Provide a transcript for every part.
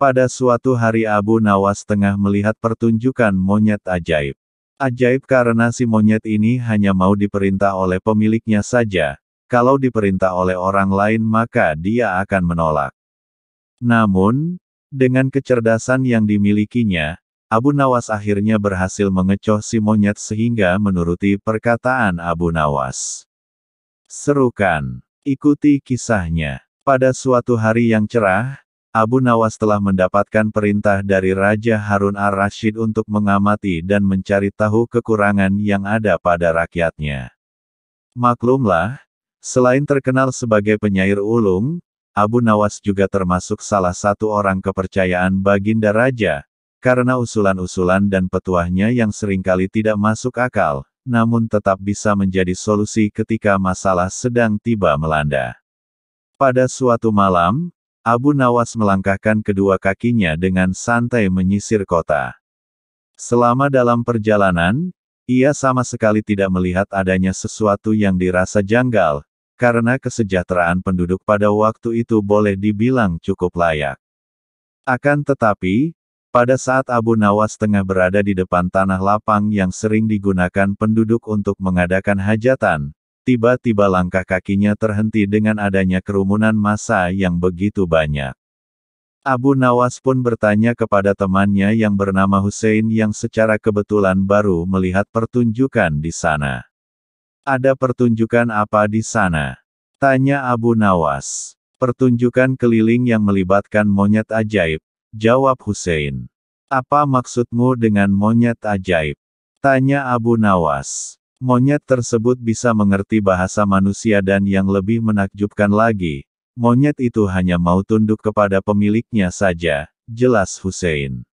Pada suatu hari Abu Nawas tengah melihat pertunjukan monyet ajaib. Ajaib karena si monyet ini hanya mau diperintah oleh pemiliknya saja, kalau diperintah oleh orang lain maka dia akan menolak. Namun, dengan kecerdasan yang dimilikinya, Abu Nawas akhirnya berhasil mengecoh si monyet sehingga menuruti perkataan Abu Nawas. Serukan. Ikuti kisahnya. Pada suatu hari yang cerah, Abu Nawas telah mendapatkan perintah dari Raja Harun ar-Rasyid untuk mengamati dan mencari tahu kekurangan yang ada pada rakyatnya. Maklumlah, selain terkenal sebagai penyair ulung, Abu Nawas juga termasuk salah satu orang kepercayaan Baginda Raja, karena usulan-usulan dan petuahnya yang seringkali tidak masuk akal, namun tetap bisa menjadi solusi ketika masalah sedang tiba melanda. Pada suatu malam, Abu Nawas melangkahkan kedua kakinya dengan santai menyisir kota. Selama dalam perjalanan, ia sama sekali tidak melihat adanya sesuatu yang dirasa janggal, karena kesejahteraan penduduk pada waktu itu boleh dibilang cukup layak. Akan tetapi, pada saat Abu Nawas tengah berada di depan tanah lapang yang sering digunakan penduduk untuk mengadakan hajatan, tiba-tiba langkah kakinya terhenti dengan adanya kerumunan massa yang begitu banyak. Abu Nawas pun bertanya kepada temannya yang bernama Hussein yang secara kebetulan baru melihat pertunjukan di sana. "Ada pertunjukan apa di sana?" tanya Abu Nawas. "Pertunjukan keliling yang melibatkan monyet ajaib," jawab Hussein. "Apa maksudmu dengan monyet ajaib?" tanya Abu Nawas. "Monyet tersebut bisa mengerti bahasa manusia dan yang lebih menakjubkan lagi, monyet itu hanya mau tunduk kepada pemiliknya saja," jelas Hussein.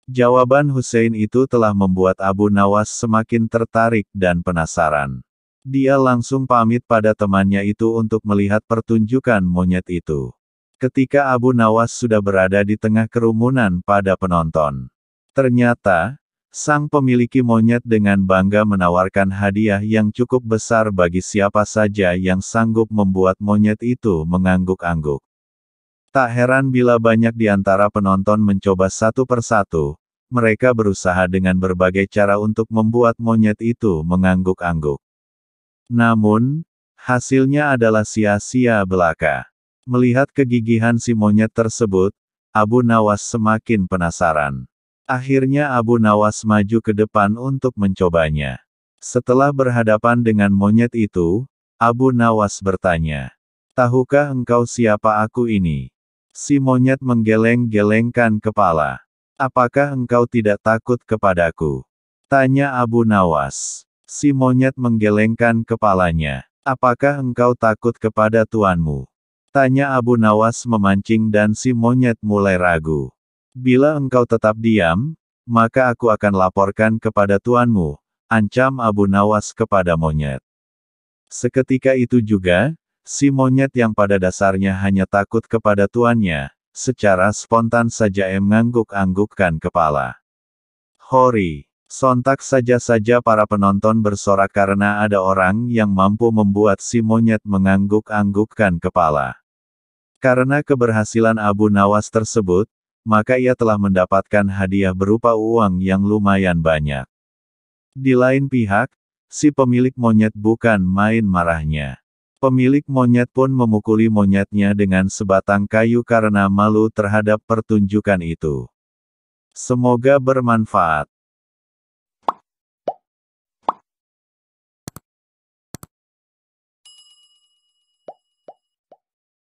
Jawaban Hussein itu telah membuat Abu Nawas semakin tertarik dan penasaran. Dia langsung pamit pada temannya itu untuk melihat pertunjukan monyet itu. Ketika Abu Nawas sudah berada di tengah kerumunan pada penonton, ternyata sang pemilik monyet dengan bangga menawarkan hadiah yang cukup besar bagi siapa saja yang sanggup membuat monyet itu mengangguk-angguk. Tak heran bila banyak di antara penonton mencoba satu persatu, mereka berusaha dengan berbagai cara untuk membuat monyet itu mengangguk-angguk. Namun, hasilnya adalah sia-sia belaka. Melihat kegigihan si monyet tersebut, Abu Nawas semakin penasaran. Akhirnya Abu Nawas maju ke depan untuk mencobanya. Setelah berhadapan dengan monyet itu, Abu Nawas bertanya, "Tahukah engkau siapa aku ini?" Si monyet menggeleng-gelengkan kepala. "Apakah engkau tidak takut kepadaku?" tanya Abu Nawas. Si monyet menggelengkan kepalanya. "Apakah engkau takut kepada tuanmu?" tanya Abu Nawas memancing dan si monyet mulai ragu. "Bila engkau tetap diam, maka aku akan laporkan kepada tuanmu," ancam Abu Nawas kepada monyet. Seketika itu juga, si monyet yang pada dasarnya hanya takut kepada tuannya, secara spontan saja mengangguk-anggukkan kepala. Hori! Sontak saja para penonton bersorak karena ada orang yang mampu membuat si monyet mengangguk-anggukkan kepala. Karena keberhasilan Abu Nawas tersebut, maka ia telah mendapatkan hadiah berupa uang yang lumayan banyak. Di lain pihak, si pemilik monyet bukan main marahnya. Pemilik monyet pun memukuli monyetnya dengan sebatang kayu karena malu terhadap pertunjukan itu. Semoga bermanfaat.